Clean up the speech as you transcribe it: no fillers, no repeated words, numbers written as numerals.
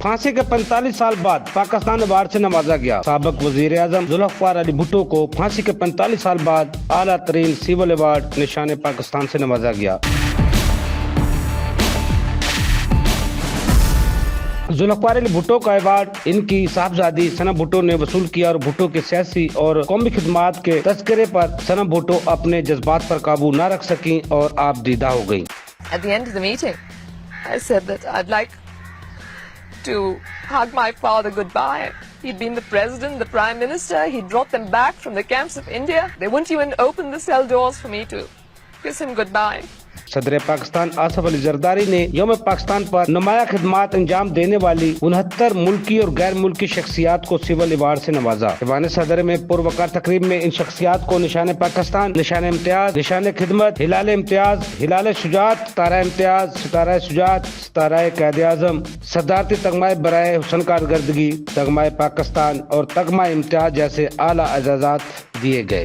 پھانسی کے 45 سال بعد پاکستان ایوارڈ سے نوازا گیا۔ سابق وزیر اعظم ذوالفقار علی بھٹو کو پھانسی کے 45 سال بعد اعلیٰ ترین سول ایوارڈ نشان پاکستان سے نوازا گیا۔ ذوالفقار علی بھٹو کا ایوارڈ ان کی صاحبزادی ثنا بھٹو نے وصول کیا اور بھٹو کے سیاسی اور قومی خدمات کے تذکرے پر ثنا بھٹو اپنے جذبات پر قابو نہ رکھ سکیں اور آپ دیدہ ہو گئیں۔ At the end of the meeting, I said that I'd like to hug my father goodbye. He'd been the president, the prime minister. He'd brought them back from the camps of India. They wouldn't even open the cell doors for me to kiss him goodbye. صدر پاکستان آصف علی زرداری نے یوم پاکستان پر نمایاں خدمات انجام دینے والی 69 ملکی اور غیر ملکی شخصیات کو سول ایوارڈ سے نوازا۔ ایوان صدر میں پروقار تقریب میں ان شخصیات کو نشان پاکستان، نشان امتیاز، نشان خدمت، ہلال امتیاز، ہلال شجاعت، ستارہ امتیاز، ستارہ شجاعت، ستارہ قائد اعظم، صدارتی تمغہ برائے حسن کارکردگی، تمغہ پاکستان اور تمغہ امتیاز جیسے اعلیٰ اعزازات دیے گئے۔